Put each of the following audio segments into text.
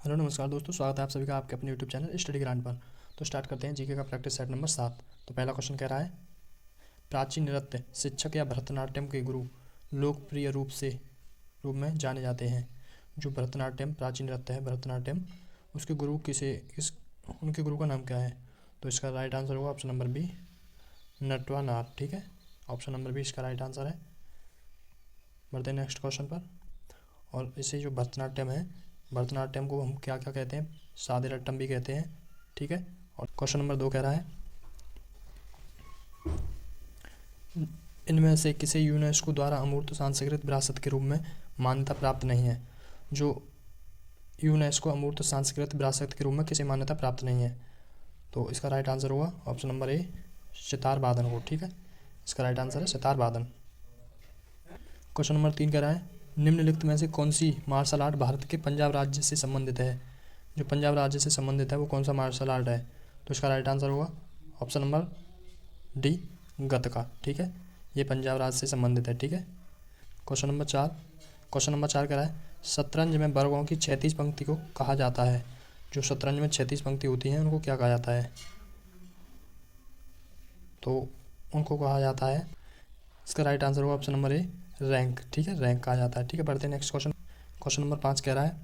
Hello नमस्कार दोस्तों, स्वागत है आप सभी का आपके अपने यूट्यूब चैनल स्टडी ग्रांड पर। तो स्टार्ट करते हैं जीके का प्रैक्टिस सेट नंबर 7। तो पहला क्वेश्चन कह रहा है, प्राचीन नृत्य शिक्षक या भरतनाट्यम के गुरु लोकप्रिय रूप में जाने जाते हैं। जो भरतनाट्यम प्राचीन नृत्य है भरतनाट्यम, उसके गुरु उनके गुरु का नाम क्या है? तो इसका राइट आंसर होगा ऑप्शन नंबर बी, नटवानार। ठीक है, ऑप्शन नंबर बी इसका राइट आंसर है। बढ़ते हैं नेक्स्ट क्वेश्चन पर। और इसे जो भरतनाट्यम है, भरतनाट्यम को हम क्या क्या कहते हैं? सादे रट्टम भी कहते हैं। ठीक है, और क्वेश्चन नंबर 2 कह रहा है, इनमें से किसे यूनेस्को द्वारा अमूर्त सांस्कृतिक विरासत के रूप में मान्यता प्राप्त नहीं है? जो यूनेस्को अमूर्त सांस्कृतिक विरासत के रूप में किसे मान्यता प्राप्त नहीं है? तो इसका राइट आंसर होगा ऑप्शन नंबर ए, सितार वादन को। ठीक है, इसका राइट आंसर है सितार वादन। क्वेश्चन नंबर 3 कह रहा है, निम्नलिखित में से कौन सी मार्शल आर्ट भारत के पंजाब राज्य से संबंधित है? जो पंजाब राज्य से संबंधित है वो कौन सा मार्शल आर्ट है? तो इसका राइट आंसर होगा ऑप्शन नंबर डी, गतका। ठीक है, ये पंजाब राज्य से संबंधित है। ठीक है, क्वेश्चन नंबर 4 कह रहा है, शतरंज में वर्गों की 36 पंक्ति को कहा जाता है। जो शतरंज में 36 पंक्ति होती हैं उनको क्या कहा जाता है? तो उनको कहा जाता है, इसका राइट आंसर होगा ऑप्शन नंबर ए, रैंक। ठीक है, रैंक कहा जाता है। ठीक है, बढ़ते हैं नेक्स्ट क्वेश्चन। क्वेश्चन नंबर 5 कह रहा है,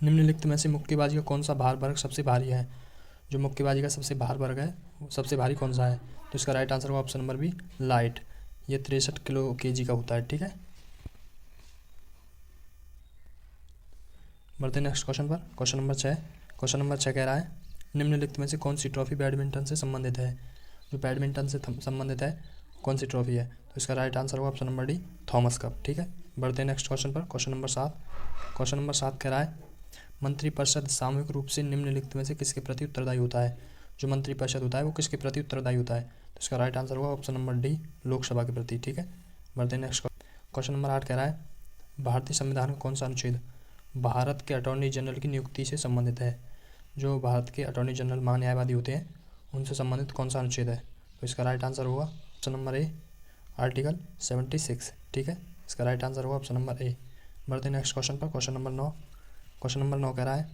निम्नलिखित में से मुक्केबाजी का कौन सा भार वर्ग सबसे भारी है? जो मुक्केबाजी का सबसे भार वर्ग है वो सबसे भारी कौन सा है? तो इसका राइट आंसर होगा ऑप्शन नंबर बी, लाइट। ये 63 किलो केजी का होता है। ठीक है, बढ़ते हैं नेक्स्ट क्वेश्चन पर। क्वेश्चन नंबर 6 कह रहा है, निम्नलिखित में से कौन सी ट्रॉफी बैडमिंटन से संबंधित है? जो बैडमिंटन से संबंधित है कौन सी ट्रॉफी है? तो इसका राइट आंसर होगा option number D, Thomas cup. ठीक है, बढ़ते हैं नेक्स्ट क्वेश्चन पर। क्वेश्चन नंबर 7 कह रहा है, मंत्रिपरिषद सामूहिक रूप से निम्नलिखित में से किसके प्रति उत्तरदायी होता है? जो मंत्रिपरिषद होता है वो किसके प्रति उत्तरदायी होता है? तो इसका राइट आंसर होगा ऑप्शन नंबर डी, लोकसभा के प्रति। ठीक है, बढ़ते हैं नेक्स्ट क्वेश्चन नंबर 8 कह रहा है, भारतीय संविधान का कौन सा अनुच्छेद भारत के अटॉर्नी जनरल की नियुक्ति से संबंधित है? जो भारत के अटॉर्नी जनरल महान्यायवादी होते हैं उनसे संबंधित कौन सा अनुच्छेद है? तो इसका राइट आंसर होगा ऑप्शन नंबर ए, आर्टिकल 76। ठीक है, इसका राइट आंसर होगा ऑप्शन नंबर ए। बढ़ते हैं नेक्स्ट क्वेश्चन पर। क्वेश्चन नंबर 9 कह रहा है,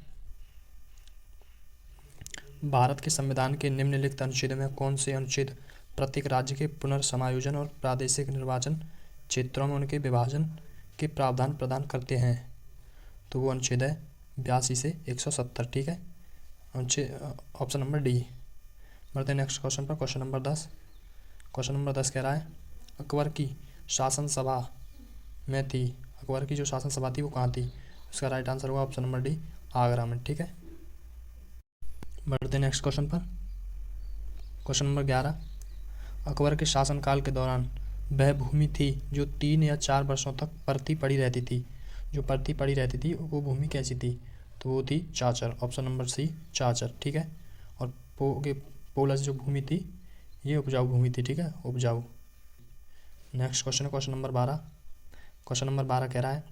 भारत के संविधान के निम्नलिखित अनुच्छेद में कौन से अनुच्छेद प्रत्येक राज्य के पुनर्समायोजन और प्रादेशिक निर्वाचन क्षेत्रों में उनके विभाजन के प्रावधान प्रदान करते हैं? तो वो अनुच्छेद है 82 से 170। ठीक है, अनुच्छेद ऑप्शन नंबर डी। बढ़ते हैं नेक्स्ट क्वेश्चन पर। क्वेश्चन नंबर 10 कह रहा है, अकबर की शासन सभा में थी, अकबर की जो शासन सभा थी वो कहाँ थी? इसका राइट आंसर होगा ऑप्शन नंबर डी, आगरा में। ठीक है, बढ़ते हैं नेक्स्ट क्वेश्चन पर। क्वेश्चन नंबर 11, अकबर के शासनकाल के दौरान वह भूमि थी जो 3 या 4 वर्षों तक परती पड़ी रहती थी। जो परती पड़ी रहती थी वो भूमि कैसी थी? तो वो थी चाचर, ऑप्शन नंबर सी, चाचर। ठीक है, और पोलस जो भूमि थी ये उपजाऊ भूमि थी। ठीक है, उपजाऊ। नेक्स्ट क्वेश्चन है क्वेश्चन नंबर 12। क्वेश्चन नंबर 12 कह रहा है,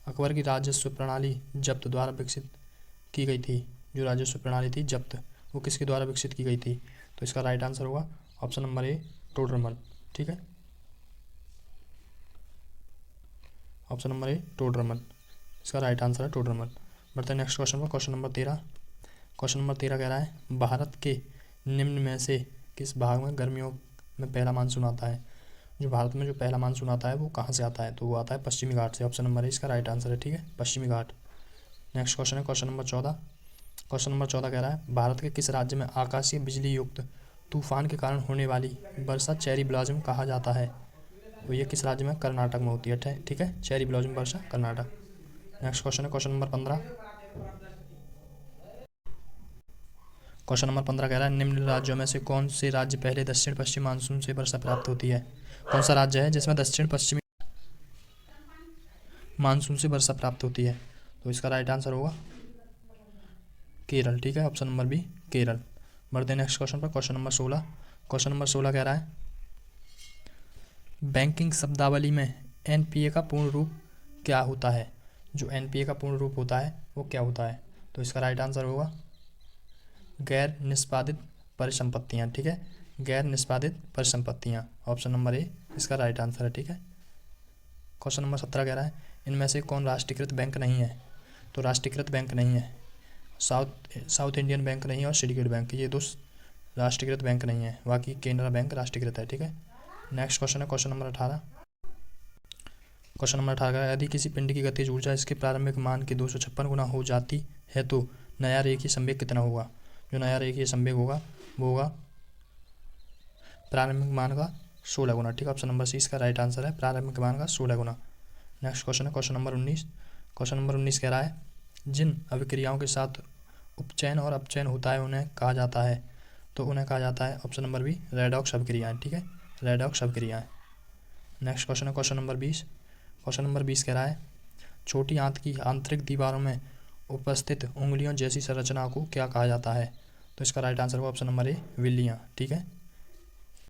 अकबर की राजस्व प्रणाली जब्त द्वारा विकसित की गई थी। जो राजस्व प्रणाली थी जब्त वो किसके द्वारा विकसित की गई थी? तो इसका राइट आंसर होगा ऑप्शन नंबर ए, टोडरमल। ठीक है, ऑप्शन नंबर ए, टोडरमल, इसका राइट आंसर है टोडरमल। बढ़ते हैं नेक्स्ट क्वेश्चन पर। क्वेश्चन नंबर 13 कह रहा है, भारत के निम्न में से किस भाग में गर्मियों में पहला मानसून आता है? जो भारत में जो पहला मानसून आता है वो कहाँ से आता है? तो वो आता है पश्चिमी घाट से, ऑप्शन नंबर ए इसका राइट आंसर है। ठीक है, पश्चिमी घाट। नेक्स्ट क्वेश्चन है क्वेश्चन नंबर 14 कह रहा है, भारत के किस राज्य में आकाशीय बिजली युक्त तूफान के कारण होने वाली वर्षा चेरी ब्लॉसम कहा जाता है? तो ये किस राज्य में? कर्नाटक में होती है। ठीक है, चेरी ब्लॉसम वर्षा कर्नाटक। नेक्स्ट क्वेश्चन है क्वेश्चन नंबर 15 कह रहा है, निम्न राज्यों में से कौन से राज्य पहले दक्षिण पश्चिम मानसून से वर्षा प्राप्त होती है? कौन सा राज्य है जिसमें दक्षिण पश्चिमी मानसून से वर्षा प्राप्त होती है? तो इसका राइट आंसर होगा केरल। ठीक है, ऑप्शन नंबर बी, केरल। बढ़ते हैं नेक्स्ट क्वेश्चन पर। क्वेश्चन नंबर 16 कह रहा है, बैंकिंग शब्दावली में एनपीए का पूर्ण रूप क्या होता है? जो एनपीए का पूर्ण रूप होता है वो क्या होता है? तो इसका राइट आंसर होगा गैर निष्पादित परिसंपत्तियाँ। ठीक है, गैर निष्पादित परिसंपत्तियाँ, ऑप्शन नंबर ए इसका राइट आंसर है। ठीक है, क्वेश्चन नंबर 17 कह रहा है, इनमें से कौन राष्ट्रीयकृत बैंक नहीं है? तो राष्ट्रीयकृत बैंक नहीं है। साउथ इंडियन बैंक नहीं है और सिंडिकेट बैंक, ये दो राष्ट्रीयकृत बैंक नहीं है। बाकी केनरा बैंक राष्ट्रीयकृत है। ठीक है, नेक्स्ट क्वेश्चन है क्वेश्चन नंबर 18। क्वेश्चन नंबर 18, यदि किसी पिंड की गतिज ऊर्जा इसके प्रारंभिक मान के 256 गुना हो जाती है तो नया रेखीय संवेग कितना होगा? जो नया रेखीय संवेग होगा वो होगा प्रारंभिक मान का 16 गुना। ठीक है, ऑप्शन नंबर सी इसका राइट आंसर है, प्रारंभिक मान का 16 गुना। नेक्स्ट क्वेश्चन है क्वेश्चन नंबर 19। क्वेश्चन नंबर 19 कह रहा है जिन अभिक्रियाओं के साथ उपचयन और अपचयन होता है उन्हें कहा जाता है, तो उन्हें कहा जाता है ऑप्शन नंबर बी रेडॉक्स अभिक्रियाएं। ठीक है, रेडॉक्स अभिक्रियाएं। नेक्स्ट क्वेश्चन है क्वेश्चन नंबर 20। क्वेश्चन नंबर 20 कह रहा है छोटी आंत की आंतरिक दीवारों में उपस्थित उंगलियों जैसी संरचना को क्या कहा जाता है? तो इसका राइट आंसर होगा ऑप्शन नंबर ए विल्लियाँ। ठीक है,